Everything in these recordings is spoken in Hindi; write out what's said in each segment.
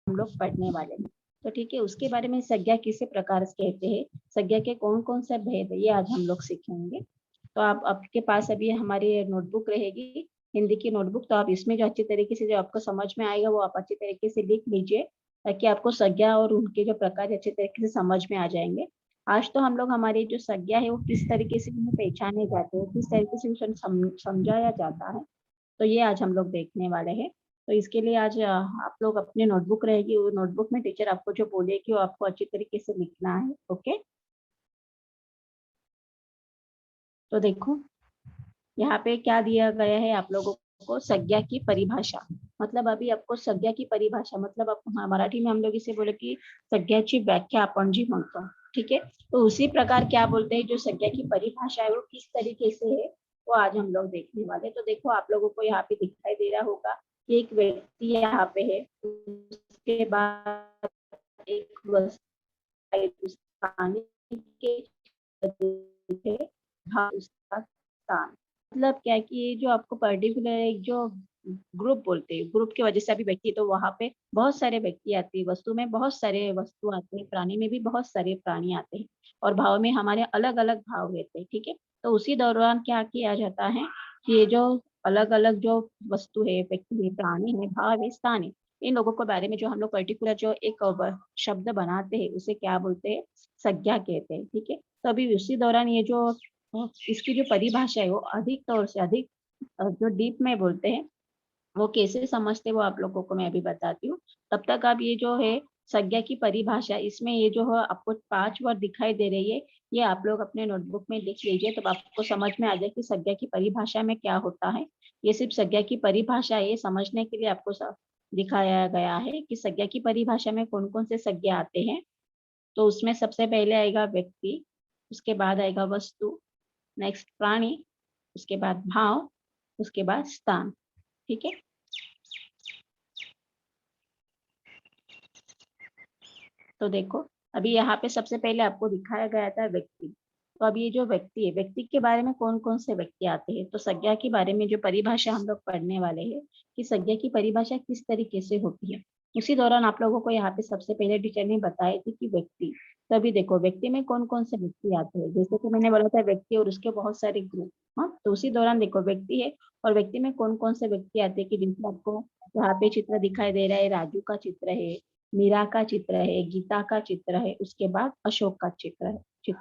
हम लोग पढ़ने वाले हैं। तो ठीक है, उसके बारे में संज्ञा किसे प्रकार से कहते हैं, संज्ञा के कौन कौन से भेद है, ये आज हम लोग सीखेंगे। तो आप आपके पास अभी हमारी नोटबुक रहेगी, हिंदी की नोटबुक। तो आप इसमें जो अच्छी तरीके से जो आपको समझ में आएगा वो आप अच्छी तरीके से लिख लीजिए, ताकि आपको संज्ञा और उनके जो प्रकार अच्छे तरीके से समझ में आ जाएंगे। आज तो हम लोग हमारी जो संज्ञा है वो किस तरीके से उन्हें पहचाने जाते हैं, किस तरीके से उसे समझाया जाता है, तो ये आज हम लोग देखने वाले हैं। तो इसके लिए आज आप लोग अपनी नोटबुक रहेगी, वो नोटबुक में टीचर आपको जो बोलेगी वो आपको अच्छी तरीके से लिखना है। ओके, तो देखो यहाँ पे क्या दिया गया है आप लोगों को, संज्ञा की परिभाषा। मतलब अभी आपको संज्ञा की परिभाषा मतलब आप मराठी में हम लोग इसे बोले कि संज्ञाची व्याख्या आपण जी म्हणतो, ठीक है। तो उसी प्रकार क्या बोलते हैं, जो संज्ञा की परिभाषा है वो किस तरीके से है, वो आज हम लोग देखने वाले। तो देखो आप लोगों को यहाँ पे दिखाई दे रहा होगा कि एक व्यक्ति यहाँ पे है, उसके बाद एक वस्तु, पानी के उसका स्थान। मतलब क्या है कि ये जो आपको पर्टिकुलर एक जो ग्रुप बोलते हैं, ग्रुप की वजह से अभी व्यक्ति, तो वहां पे बहुत सारे व्यक्ति आते हैं, वस्तु में बहुत सारे वस्तु आते हैं, प्राणी में भी बहुत सारे प्राणी आते हैं, और भाव में हमारे अलग अलग भाव रहते हैं, ठीक है। तो उसी दौरान क्या किया जाता है कि ये जो अलग अलग जो वस्तु है, व्यक्ति है, प्राणी है, भाव है, स्थान है, इन लोगों के बारे में जो हम लोग पर्टिकुलर जो एक शब्द बनाते हैं उसे क्या बोलते हैं, संज्ञा कहते हैं, ठीक है। तो अभी उसी दौरान ये जो इसकी जो परिभाषा है वो अधिक तौर से अधिक जो डीप में बोलते हैं, वो कैसे समझते हैं वो आप लोगों को मैं अभी बताती हूँ। तब तक आप ये जो है संज्ञा की परिभाषा, इसमें ये जो है आपको 5 वर्ड दिखाई दे रही है, ये आप लोग अपने नोटबुक में लिख लीजिए, तब आपको समझ में आ जाए कि संज्ञा की परिभाषा में क्या होता है। ये सिर्फ संज्ञा की परिभाषा है, ये समझने के लिए आपको दिखाया गया है कि संज्ञा की परिभाषा में कौन कौन से संज्ञा आते हैं। तो उसमें सबसे पहले आएगा व्यक्ति, उसके बाद आएगा वस्तु, नेक्स्ट प्राणी, उसके बाद भाव, उसके बाद स्थान, ठीक है। तो देखो अभी यहाँ पे सबसे पहले आपको दिखाया गया था व्यक्ति। तो अब ये जो व्यक्ति है, व्यक्ति के बारे में कौन कौन से व्यक्ति आते हैं, तो संज्ञा के बारे में जो परिभाषा हम लोग पढ़ने वाले हैं कि संज्ञा की परिभाषा किस तरीके से होती है, उसी दौरान आप लोगों को यहाँ पे सबसे पहले टीचर ने बताया थी कि व्यक्ति। तभी देखो व्यक्ति में कौन कौन से व्यक्ति आते हैं, जैसे कि मैंने बोला था व्यक्ति और उसके बहुत सारे ग्रुप। हाँ, तो उसी दौरान देखो व्यक्ति है, और व्यक्ति में कौन कौन से व्यक्ति आते हैं कि जिनसे आपको यहाँ पे चित्र दिखाई दे रहा है, राजू का चित्र है, मीरा का चित्र है, गीता का चित्र है, उसके बाद अशोक का चित्र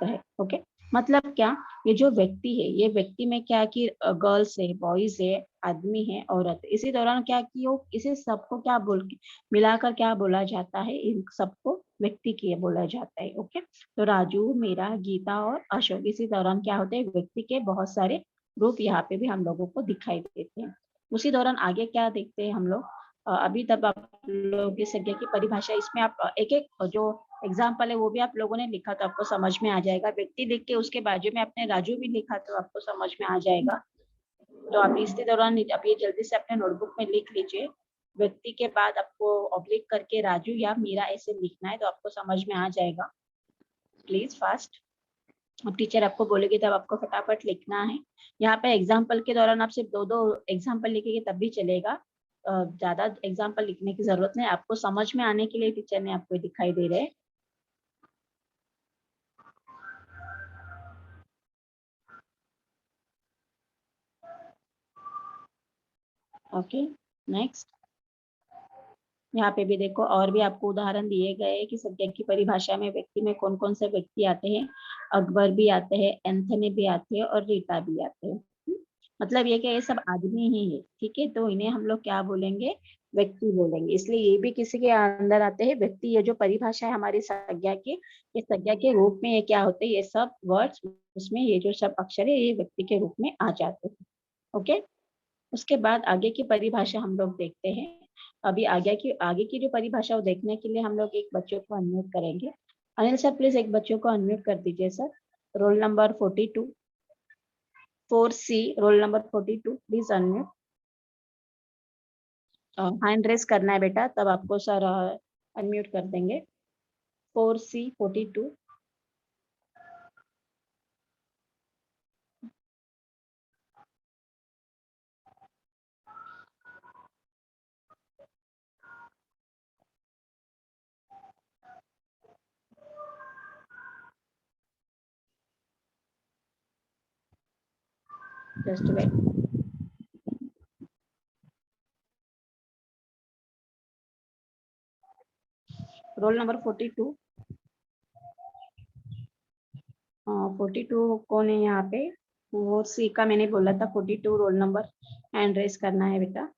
है। ओके, मतलब क्या, ये जो व्यक्ति है, ये व्यक्ति में क्या कि गर्ल्स है, बॉयज है, आदमी है, औरत है। इसी दौरान क्या कि वो इसे सबको क्या बोल के मिलाकर क्या बोला जाता है, इन सबको व्यक्ति की बोला जाता है। ओके, तो राजू, मीरा, गीता और अशोक, इसी दौरान क्या होते हैं, व्यक्ति के बहुत सारे रूप यहाँ पे भी हम लोगों को दिखाई देते हैं। उसी दौरान आगे क्या देखते हैं हम लोग, अभी तब आप लोग की संज्ञा की परिभाषा, इसमें आप एक एक जो एग्जाम्पल है वो भी आप लोगों ने लिखा तो आपको समझ में आ जाएगा। व्यक्ति लिख के उसके बाजू में अपने राजू भी लिखा तो आपको समझ में आ जाएगा। तो आप इसके दौरान आप ये जल्दी से अपने नोटबुक में लिख लीजिए। व्यक्ति के बाद आपको ऑब्लिक करके राजू या मीरा ऐसे लिखना है, तो आपको समझ में आ जाएगा। Please fast. अब टीचर आपको बोलेगी तब आपको फटाफट लिखना है। यहाँ पे एग्जाम्पल के दौरान आप सिर्फ 2-2 एग्जाम्पल लिखेंगे तब भी चलेगा। ज्यादा एग्जाम्पल लिखने की जरूरत नहीं, आपको समझ में आने के लिए टीचर ने आपको दिखाई दे रहे हैं। Okay, next. यहाँ पे भी देखो और भी आपको उदाहरण दिए गए हैं कि संज्ञा की परिभाषा में व्यक्ति में कौन कौन से व्यक्ति आते हैं। अकबर भी आते हैं, एंथनी भी आते हैं और रीटा भी आते हैं। मतलब ये कि ये सब आदमी ही है, ठीक है, तो इन्हें हम लोग क्या बोलेंगे, व्यक्ति बोलेंगे। इसलिए ये भी किसी के अंदर आते हैं व्यक्ति। ये जो परिभाषा है हमारी संज्ञा की, ये संज्ञा के रूप में ये क्या होते हैं, ये सब वर्ड्स, उसमें ये जो सब अक्षर है ये व्यक्ति के रूप में आ जाते हैं। ओके, उसके बाद आगे की परिभाषा हम लोग देखते हैं। अभी आगे की जो परिभाषा वो देखने के लिए हम लोग एक बच्चों को अनम्यूट करेंगे। अनिल सर प्लीज एक बच्चों को अनम्यूट कर दीजिए sir. Roll number 42 4C, roll number 42 please unmute. Hand raise करना है बेटा, तब आपको सर अनम्यूट कर देंगे। 4C 42। Just wait. Roll number 42। 42 कौन है यहाँ पे? वो सी का मैंने बोला था 42 रोल नंबर। हैंड रेस करना है बेटा।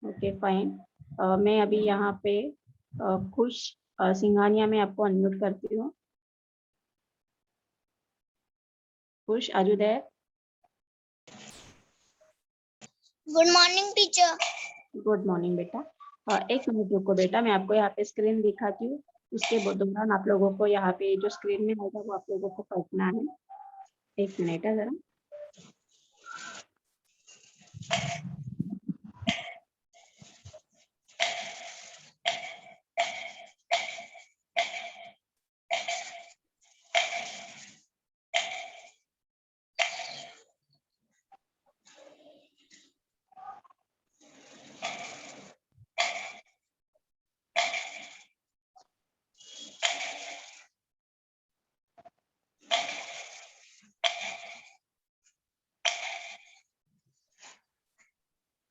Okay fine. मैं अभी यहाँ पे खुश सिंघानिया में आपको अनम्यूट करती हूँ। Khush, are you there? Good morning teacher. Good morning बेटा। एक मिनट रुको बेटा, मैं आपको यहाँ पे स्क्रीन दिखाती हूँ। उसके दौरान आप लोगों को यहाँ पे जो स्क्रीन में आएगा वो आप लोगों को पढ़ना है। एक मिनट है जरा।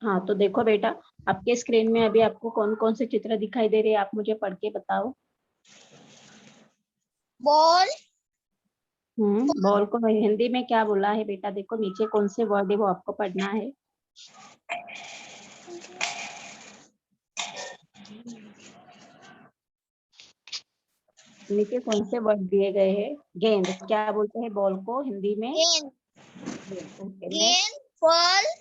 हाँ तो देखो बेटा, आपके स्क्रीन में अभी आपको कौन कौन से चित्र दिखाई दे रहे हैं, आप मुझे पढ़ के बताओ। बॉल। बॉल को हिंदी में क्या बोला है बेटा? देखो नीचे कौन से वर्ड है वो आपको पढ़ना है। नीचे कौन से वर्ड दिए गए हैं? गेंद, क्या बोलते हैं बॉल को हिंदी में? गेंद। ओके, गेंद, बॉल,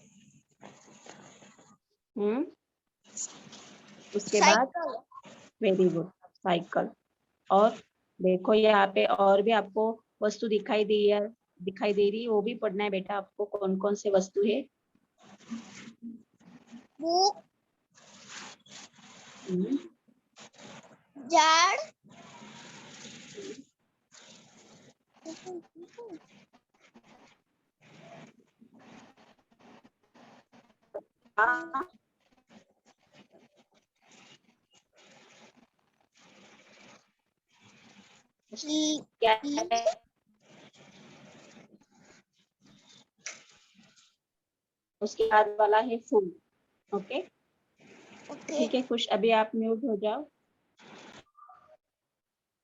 उसके बाद साइकिल। Very good, cycle. और देखो यहाँ पे और भी आपको वस्तु दिखाई दे रही है, वो भी पढ़ना है बेटा आपको। कौन कौन से वस्तु है? बुक, हम्म, झाड़, हाँ, क्या है? उसके बाद वाला है फूल। Okay, okay. ठीक है खुश, अभी आप म्यूट हो जाओ।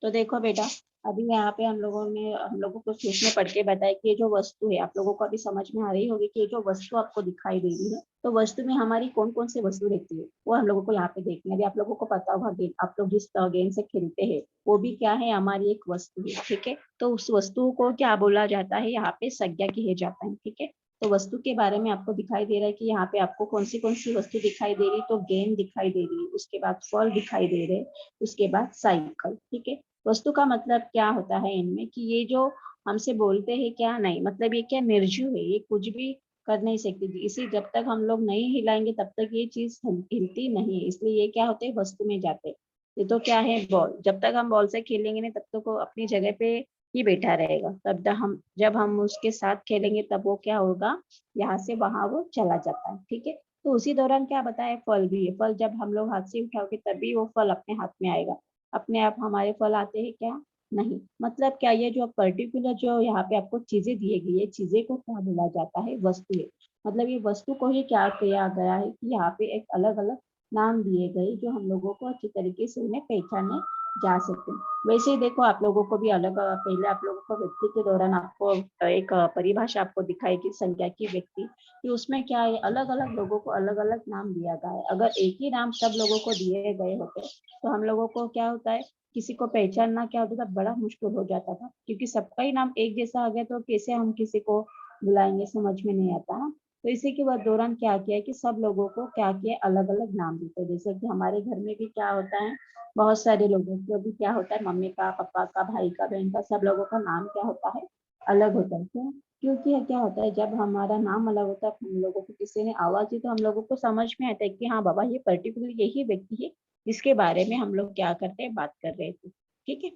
तो देखो बेटा, अभी यहाँ पे हम लोगों को सूचना पढ़ के बताया कि ये जो वस्तु है, आप लोगों को अभी समझ में आ रही होगी कि ये जो वस्तु आपको दिखाई दे रही है, तो वस्तु में हमारी कौन कौन सी वस्तु रहती है वो हम लोगों को यहाँ पे देखनी है। अभी आप लोगों को पता होगा गेम, आप लोग जिस गेम से खेलते हैं वो भी क्या है, हमारी एक वस्तु है, ठीक है। तो उस वस्तु को क्या बोला जाता है, यहाँ पे संज्ञा कहे जाता है, ठीक है। तो वस्तु के बारे में आपको दिखाई दे रहा है कि यहाँ पे आपको कौन सी वस्तु दिखाई दे रही, तो गेंद दिखाई दे रही है, उसके बाद फल दिखाई दे रहे, उसके बाद साइकिल, ठीक है। वस्तु का मतलब क्या होता है इनमें कि ये जो हमसे बोलते हैं क्या, नहीं मतलब ये क्या निर्जीव है, ये कुछ भी कर नहीं सकती। इसी जब तक हम लोग नहीं हिलाएंगे तब तक ये चीज हिलती नहीं है, इसलिए ये क्या होते हैं, वस्तु में जाते हैं। ये तो क्या है, बॉल। जब तक हम बॉल से खेलेंगे नहीं तब तक वो अपनी जगह पे ही बैठा रहेगा। तब तक हम जब हम उसके साथ खेलेंगे तब वो क्या होगा, यहाँ से वहां वो चला जाता है। ठीक है, तो उसी दौरान क्या बताया, फल भी है। फल जब हम लोग हाथ से उठाओगे तभी वो फल अपने हाथ में आएगा। अपने आप हमारे फल आते हैं क्या, नहीं। मतलब क्या, ये जो पर्टिकुलर जो यहाँ पे आपको चीजें दी गई है, चीजें को क्या बोला जाता है, वस्तु है। मतलब ये वस्तु को ही क्या किया गया है कि यहाँ पे एक अलग अलग नाम दिए गए जो हम लोगों को अच्छी तरीके से उन्हें पहचाने जा सकते हैं। वैसे ही देखो, आप लोगों को भी अलग, पहले आप लोगों को व्यक्ति के दौरान आपको एक परिभाषा आपको दिखाई कि संज्ञा की व्यक्ति, कि उसमें क्या है, अलग अलग लोगों को अलग अलग नाम दिया गया है। अगर एक ही नाम सब लोगों को दिए गए होते तो हम लोगों को क्या होता है, किसी को पहचानना क्या होता था, बड़ा मुश्किल हो जाता था, क्योंकि सबका ही नाम एक जैसा आ गया तो कैसे हम किसी को बुलाएंगे, समझ में नहीं आता ना। तो इसी के बाद दौरान क्या किया है कि सब लोगों को क्या किया, अलग अलग नाम देते हैं। जैसे कि हमारे घर में भी क्या होता है, बहुत सारे लोगों को भी क्या होता है, मम्मी का, पापा का, भाई का, बहन का, सब लोगों का नाम क्या होता है, अलग होता है। क्यों? क्योंकि क्या होता है, जब हमारा नाम अलग होता है, हम लोगों को किसी ने आवाज दी तो हम लोगों को समझ में आता है कि हाँ बाबा, ये पर्टिकुलर यही व्यक्ति है जिसके बारे में हम लोग क्या करते हैं, बात कर रहे थे। ठीक है,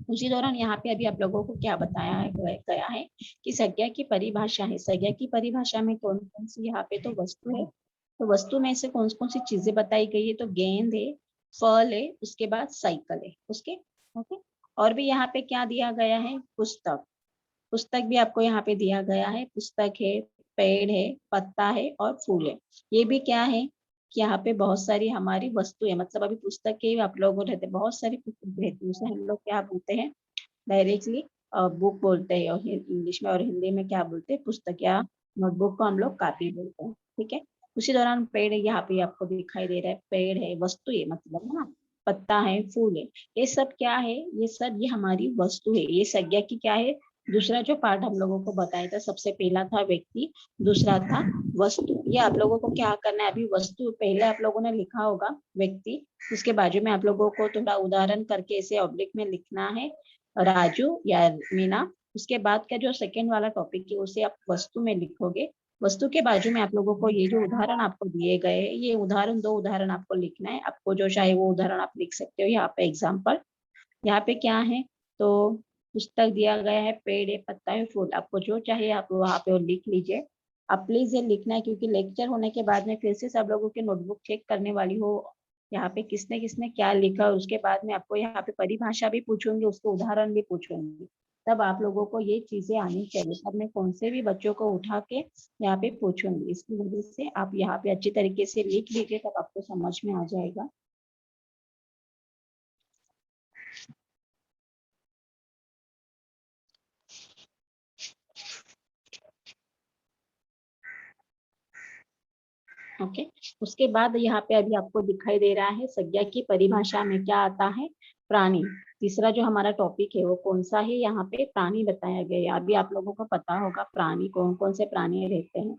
उसी दौरान यहाँ पे अभी आप लोगों को क्या बताया है, गया है कि संज्ञा की परिभाषा है। संज्ञा की परिभाषा में कौन कौन सी, यहाँ पे तो वस्तु है, तो वस्तु में से कौन कौन सी चीजें बताई गई है, तो गेंद है, फल है, उसके बाद साइकिल है, उसके ओके। और भी यहाँ पे क्या दिया गया है, पुस्तक। पुस्तक भी आपको यहाँ पे दिया गया है, पुस्तक है, पेड़ है, पत्ता है और फूल है। ये भी क्या है कि यहाँ पे बहुत सारी हमारी वस्तु है। मतलब अभी पुस्तक के आप लोग रहते, बहुत सारी पुस्तक रहती है, उसे हम लोग क्या बोलते हैं, डायरेक्टली बुक बोलते हैं, और इंग्लिश में और हिंदी में क्या बोलते हैं, पुस्तक या नोटबुक को हम लोग कॉपी बोलते हैं। ठीक है, उसी दौरान पेड़ यहाँ पे आपको दिखाई दे रहा है, पेड़ है, वस्तु है मतलब, है ना। पत्ता है, फूल है, ये सब क्या है, ये सब ये हमारी वस्तु है। ये संज्ञा की क्या है, दूसरा जो पार्ट हम लोगों को बताया था, सबसे पहला था व्यक्ति, दूसरा था वस्तु। ये आप लोगों को क्या करना है, अभी वस्तु पहले आप लोगों ने लिखा होगा व्यक्ति, उसके बाजू में आप लोगों को थोड़ा उदाहरण करके इसे ऑब्लिक में लिखना है, राजू या मीना। उसके बाद का जो सेकंड वाला टॉपिक है उसे आप वस्तु में लिखोगे। वस्तु के बाजू में आप लोगों को ये जो उदाहरण आपको दिए गए हैं, ये उदाहरण, दो उदाहरण आपको लिखना है। आपको जो चाहे वो उदाहरण आप लिख सकते हो। यहाँ पे एग्जाम्पल, यहाँ पे क्या है, तो पुस्तक दिया गया है, पेड़ है, पत्ता है, फूल। आपको जो चाहिए आप वहाँ पे वो लिख लीजिए। आप प्लीज ये लिखना है, क्योंकि लेक्चर होने के बाद में फिर से सब लोगों की नोटबुक चेक करने वाली हो, यहाँ पे किसने किसने क्या लिखा, उसके बाद में आपको यहाँ पे परिभाषा भी पूछूंगी, उसके उदाहरण भी पूछूंगी। तब आप लोगों को ये चीजें आनी चाहिए। तब मैं कौन से भी बच्चों को उठा के यहाँ पे पूछूंगी। इसकी वजह से आप यहाँ पे अच्छी तरीके से लिख लीजिए, तब आपको समझ में आ जाएगा। ओके, उसके बाद यहाँ पे अभी आपको दिखाई दे रहा है, संज्ञा की परिभाषा में क्या आता है, प्राणी। तीसरा जो हमारा टॉपिक है वो कौन सा है, यहाँ पे प्राणी बताया गया है। अभी आप लोगों को पता होगा प्राणी कौन कौन से प्राणी रहते हैं।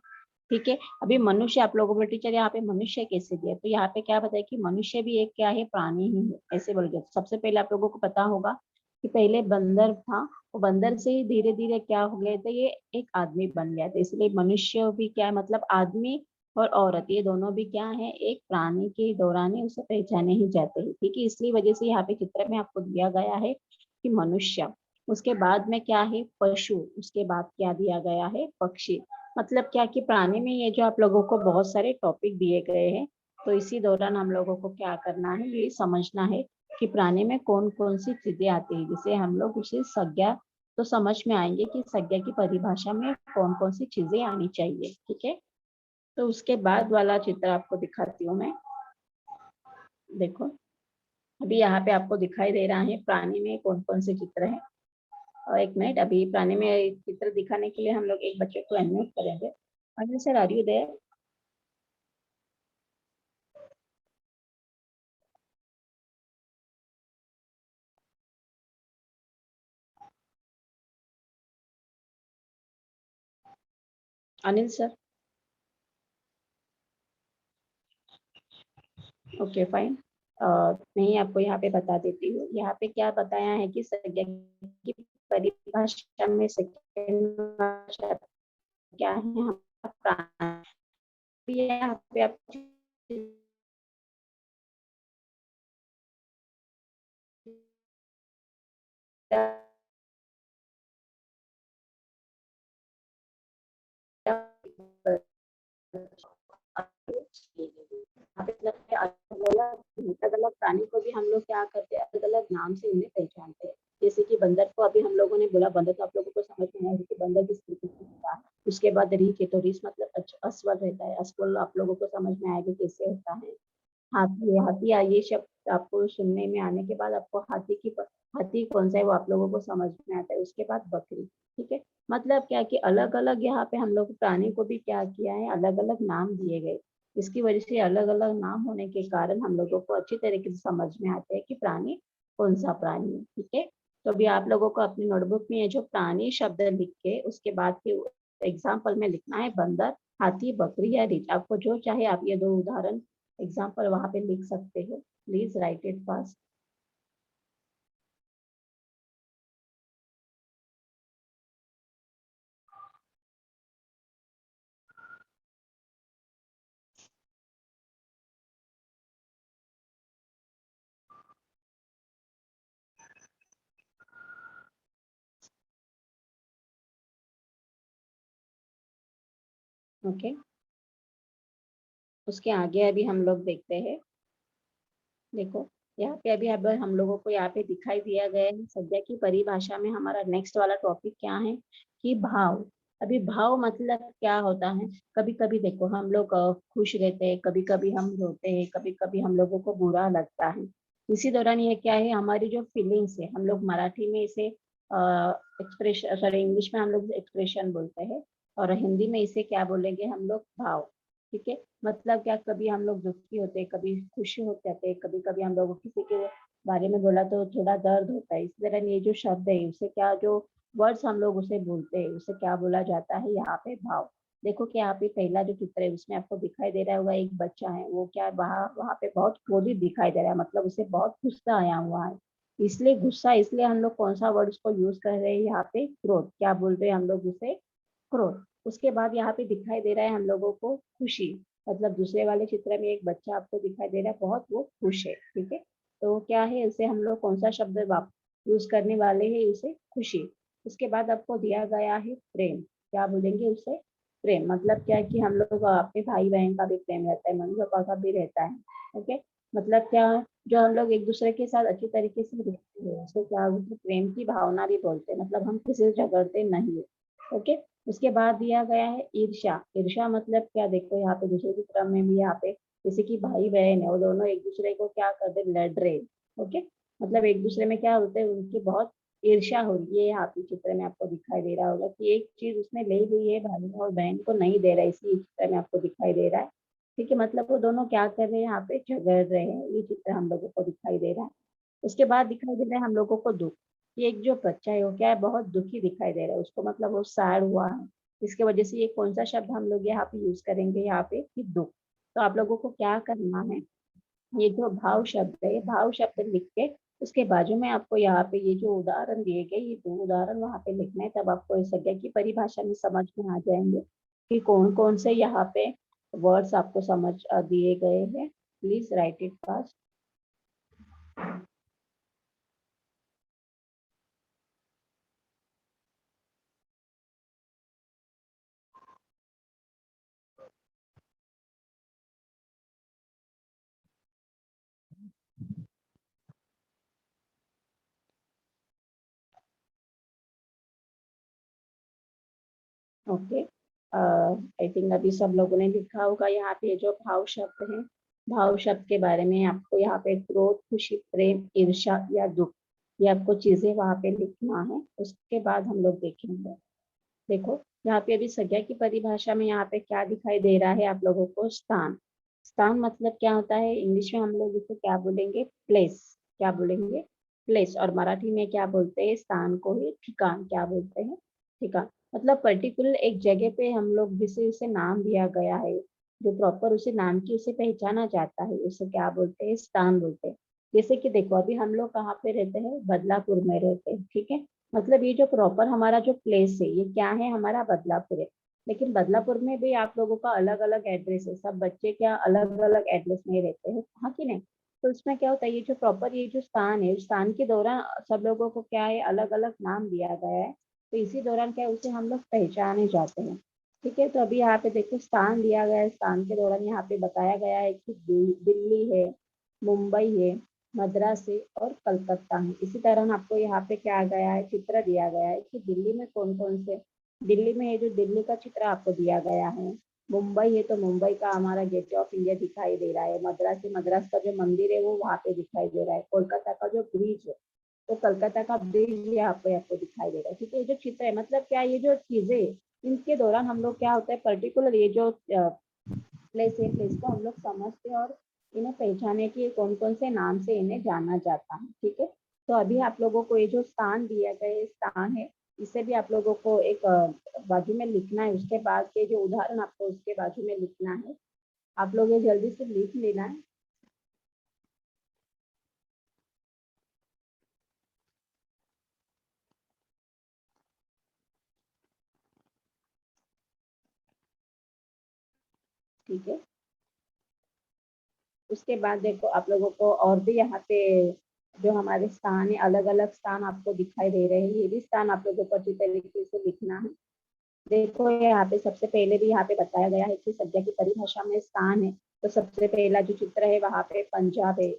ठीक है, अभी मनुष्य, आप लोगों को टीचर यहाँ पे मनुष्य कैसे दिया, तो यहाँ पे क्या बताया कि मनुष्य भी एक क्या है, प्राणी ही है, ऐसे बोल गया। सबसे पहले आप लोगों को पता होगा कि पहले बंदर था, वो बंदर से ही धीरे धीरे क्या हो गया, तो ये एक आदमी बन गया था। इसलिए मनुष्य भी क्या है, मतलब आदमी और औरत, ये दोनों भी क्या है, एक प्राणी के दौरान ही उसे पहचाने ही जाते हैं। ठीक है, इसलिए वजह से यहाँ पे चित्र में आपको दिया गया है कि मनुष्य, उसके बाद में क्या है, पशु, उसके बाद क्या दिया गया है, पक्षी। मतलब क्या कि प्राणी में ये जो आप लोगों को बहुत सारे टॉपिक दिए गए हैं, तो इसी दौरान हम लोगों को क्या करना है, ये समझना है कि प्राणी में कौन कौन सी चीजें आती है, जिसे हम लोग उसे संज्ञा, तो समझ में आएंगे कि संज्ञा की परिभाषा में कौन कौन सी चीजें आनी चाहिए। ठीक है, तो उसके बाद वाला चित्र आपको दिखाती हूँ मैं। देखो, अभी यहाँ पे आपको दिखाई दे रहा है प्राणी में कौन कौन से चित्र हैं। और एक मिनट, अभी प्राणी में चित्र दिखाने के लिए हम लोग एक बच्चे को अनम्यूट करेंगे। Anil sir, are you there? Anil sir, okay fine. मैं आपको यहाँ पे बता देती हूँ। यहाँ पे क्या बताया है कि संज्ञा की परिभाषा में सेकंड भाषा क्या है, प्राणी यहाँ पे आप अलग अलग प्राणी को भी हम लोग क्या करते हैं, अलग अलग नाम से उन्हें पहचानते हैं। जैसे कि बंदर को अभी हम लोगों ने बोला, बंदर तो आप लोगों को समझ में आया कि बंदर किस तरीके से होता है। उसके बाद रीछ है, तो रीछ मतलब अस्वल रहता है। अस्वल आप लोगों को समझ में आएगा कैसे होता है। हाथी है, हाथी ये शब्द आपको सुनने में आने के बाद आपको हाथी कौन सा है वो आप लोगों को समझ में आता है। उसके बाद बकरी, ठीक है। मतलब क्या कि अलग अलग यहाँ पे हम लोग प्राणी को भी क्या किया है, अलग अलग नाम दिए गए। इसकी वजह से अलग अलग नाम होने के कारण हम लोगों को अच्छी तरीके से समझ में आता है कि प्राणी कौन सा प्राणी है, ठीक है। तो अभी आप लोगों को अपनी नोटबुक में ये जो प्राणी शब्द लिख के उसके बाद के एग्जाम्पल में लिखना है बंदर, हाथी, बकरी या रीछ। आपको जो चाहे आप ये दो उदाहरण एग्जाम्पल वहां पे लिख सकते हो। Please right it fast. Okay, उसके आगे अभी हम लोग देखते हैं। देखो, यहाँ पे अभी अब हम लोगों को यहाँ पे दिखाई दिया गया है संज्ञा की परिभाषा में हमारा नेक्स्ट वाला टॉपिक क्या है कि भाव। अभी भाव मतलब क्या होता है। कभी कभी देखो हम लोग खुश रहते हैं, कभी कभी हम रोते हैं, कभी कभी हम लोगों को बुरा लगता है। इसी दौरान ये क्या है, हमारी जो फीलिंग्स है, हम लोग मराठी में इसे एक्सप्रेशन, सॉरी इंग्लिश में हम लोग एक्सप्रेशन बोलते हैं, और हिंदी में इसे क्या बोलेंगे हम लोग, भाव। ठीक है। मतलब क्या, कभी हम लोग दुखी होते हैं, कभी खुशी हो जाते हैं, कभी कभी हम लोग किसी के बारे में बोला तो थोड़ा दर्द होता है। इस तरह ये जो शब्द है उसे क्या, जो वर्ड्स हम लोग उसे बोलते हैं उसे क्या बोला जाता है यहाँ पे, भाव। देखो कि यहाँ पे पहला जो चित्र है उसमें आपको दिखाई दे रहा होगा एक बच्चा है, वो क्या वहाँ वहाँ पे बहुत क्रोधित दिखाई दे रहा है, मतलब उसे बहुत गुस्सा आया हुआ है। इसलिए गुस्सा, इसलिए हम लोग कौन सा वर्ड उसको यूज कर रहे हैं यहाँ पे, क्रोध। क्या बोल रहे हैं हम लोग उसे, क्रोध। उसके बाद यहाँ पे दिखाई दे रहा है हम लोगों को खुशी। मतलब दूसरे वाले चित्र में एक बच्चा आपको दिखाई दे रहा है, बहुत वो खुश है, ठीक है। तो क्या है, इसे हम लोग कौन सा शब्द यूज करने वाले हैं, इसे खुशी। उसके बाद आपको दिया गया है प्रेम। क्या बोलेंगे उसे, प्रेम। मतलब क्या है कि हम लोग अपने भाई बहन का भी प्रेम रहता है, मम्मी पापा का भी रहता है। ओके। मतलब क्या, जो हम लोग एक दूसरे के साथ अच्छी तरीके से रहते हैं उसे क्या, उसे प्रेम की भावना भी बोलते हैं। मतलब हम किसी से झगड़ते नहीं है। ओके। उसके बाद दिया गया है ईर्ष्या। ईर्ष्या मतलब क्या, देखो यहाँ पे दूसरे की क्रम में भी यहाँ पे जैसे कि भाई बहन है, वो दोनों एक दूसरे को क्या करते, लड़ रहे। ओके। मतलब एक दूसरे में क्या होते हैं, उनकी बहुत ईर्ष्या हो रही है। यहाँ पे चित्र में आपको दिखाई दे रहा होगा कि एक चीज उसने ले ली है, भाई और बहन को नहीं दे रहा है, इसी चित्र में आपको दिखाई दे रहा है। ठीक है। मतलब वो दोनों क्या कर रहे हैं, यहाँ पे झगड़ रहे हैं। ये चित्र हम लोगों को दिखाई दे रहा है। उसके बाद दिखाई दे रहा है हम लोगों को दुख। ये एक जो बच्चा है वो क्या है, बहुत दुखी दिखाई दे रहा है उसको, मतलब वो सैड हुआ है। इसके वजह से ये कौन सा शब्द हम लोग यहाँ पे यूज करेंगे, यहाँ पे कि दुख। तो आप लोगों को क्या करना है, ये जो भाव शब्द है, ये भाव शब्द लिख के उसके बाजू में आपको यहाँ पे ये जो उदाहरण दिए गए, ये दो उदाहरण वहां पे लिखना है। तब आपको इस संज्ञा की परिभाषा में समझ में आ जाएंगे कि कौन कौन से यहाँ पे वर्ड्स आपको समझ दिए गए हैं। Please right it fast. Okay. I think अभी सब लोगों ने लिखा होगा यहाँ पे जो भाव शब्द है। भाव शब्द के बारे में आपको यहाँ पे क्रोध, खुशी, प्रेम, ईर्ष्या या दुख, ये आपको चीजें वहां पे लिखना है। उसके बाद हम लोग देखेंगे। देखो, यहाँ पे अभी संज्ञा की परिभाषा में यहाँ पे क्या दिखाई दे रहा है आप लोगों को, स्थान। स्थान मतलब क्या होता है, इंग्लिश में हम लोग इसे क्या बोलेंगे, प्लेस। क्या बोलेंगे, प्लेस। और मराठी में क्या बोलते हैं, स्थान को ही ठिकान क्या बोलते हैं, ठिकान। मतलब पर्टिकुलर एक जगह पे हम लोग जिसे उसे नाम दिया गया है, जो प्रॉपर उसे नाम की उसे पहचाना जाता है, उसे क्या बोलते हैं, स्थान बोलते हैं। जैसे कि देखो अभी हम लोग कहाँ पे रहते हैं, बदलापुर में रहते हैं, ठीक है। मतलब ये जो प्रॉपर हमारा जो प्लेस है ये क्या है, हमारा बदलापुर है। लेकिन बदलापुर में भी आप लोगों का अलग अलग एड्रेस है, सब बच्चे क्या अलग अलग एड्रेस में रहते हैं, हाँ कि नहीं? तो उसमें क्या होता है, ये जो प्रॉपर ये जो स्थान है, उस स्थान के दौरान सब लोगों को क्या है अलग अलग नाम दिया गया है। तो इसी दौरान क्या है उसे हम लोग पहचाने जाते हैं। ठीक है, तो अभी यहाँ पे देखो स्थान दिया गया है, स्थान के दौरान यहाँ पे बताया गया है कि दिल्ली है, मुंबई है, मद्रास है और कलकत्ता है। इसी तरह आपको यहाँ पे क्या गया है, चित्र दिया गया है कि दिल्ली में कौन कौन से, दिल्ली में ये जो दिल्ली का चित्र आपको दिया गया है। मुंबई है तो मुंबई का हमारा गेट ऑफ इंडिया दिखाई दे रहा है। मद्रास है, मद्रास का जो मंदिर है वो वहाँ पे दिखाई दे रहा है। कोलकाता का जो ब्रिज है, तो कोलकाता का ब्रिज यहाँ पे आपको दिखाई दे रहा है। ठीक है, ये जो चित्र है मतलब क्या, ये जो चीजें इनके दौरान हम लोग क्या होता है पर्टिकुलर ये जो प्लेस है, प्लेस को हम लोग समझते हैं और इन्हें पहचाने के कौन कौन से नाम से इन्हें जाना जाता है। ठीक है, तो अभी आप लोगों को ये जो स्थान दिया गया स्थान है, इसे भी आप लोगों को एक बाजू में लिखना है। उसके बाद के जो उदाहरण आपको उसके बाजू में लिखना है, आप लोग ये जल्दी से लिख लेना है। ठीक है, उसके बाद देखो आप लोगों को और भी यहाँ पे जो हमारे स्थान है, अलग अलग स्थान आपको दिखाई दे रहे हैं, ये भी स्थान आप लोगों को अच्छी तरीके से लिखना है। देखो यहाँ पे सबसे पहले भी यहाँ पे बताया गया है कि संज्ञा की परिभाषा में स्थान है। तो सबसे पहला जो चित्र है वहाँ पे पंजाब है,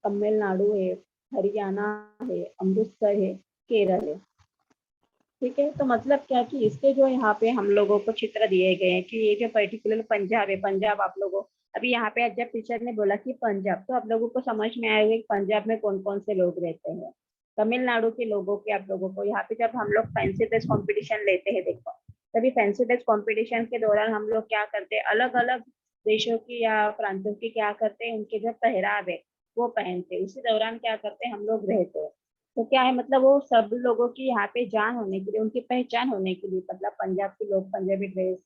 तमिलनाडु है, हरियाणा है, अमृतसर है, केरल है। ठीक है, तो मतलब क्या कि इसके जो यहाँ पे हम लोगों को चित्र दिए गए हैं कि ये जो पर्टिकुलर पंजाब है, पंजाब आप लोगों, अभी यहाँ पे जब टीचर ने बोला कि पंजाब, तो आप लोगों को समझ में आएगा कि पंजाब में कौन कौन से लोग रहते हैं। तमिलनाडु के लोगों के आप लोगों को यहाँ पे जब हम लोग फैंसी ड्रेस कॉम्पिटिशन लेते हैं देखो, तभी फैंसी ड्रेस कॉम्पिटिशन के दौरान हम लोग क्या करते हैं, अलग अलग देशों की या प्रांतों की क्या करते हैं, उनके जो पहराव है वो पहनते हैं। उसी दौरान क्या करते हैं हम लोग रहते हैं। तो क्या है मतलब वो सब लोगों की यहाँ पे जान होने के लिए, उनकी पहचान होने के लिए, मतलब पंजाब के लोग पंजाबी ड्रेस,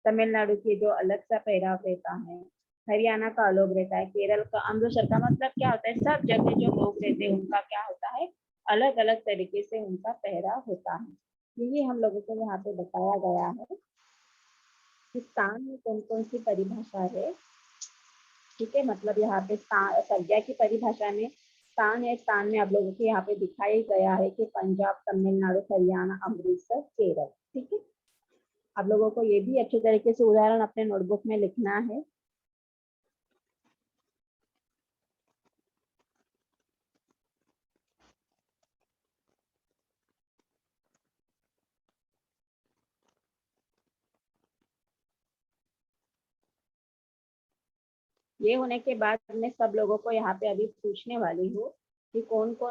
तमिलनाडु की जो अलग सा पहराव रहता है, हरियाणा का अलग रहता है, केरल का, अमृतसर का, मतलब क्या होता है सब जगह जो लोग रहते हैं उनका क्या होता है अलग अलग तरीके से उनका पहराव होता है। यही हम लोगों को यहाँ पे बताया गया है कि स्थान में कौन कौन सी परिभाषा है। ठीक है, मतलब यहाँ पे संज्ञा की परिभाषा में स्थान है, स्थान में आप लोगों को यहाँ पे दिखाई गया है कि पंजाब, तमिलनाडु, हरियाणा, अमृतसर, केरल। ठीक है, आप लोगों को ये भी अच्छे तरीके से उदाहरण अपने नोटबुक में लिखना है। ये होने के बाद मैं सब लोगों को यहाँ पे अभी पूछने वाली हूँ कि कौन कौन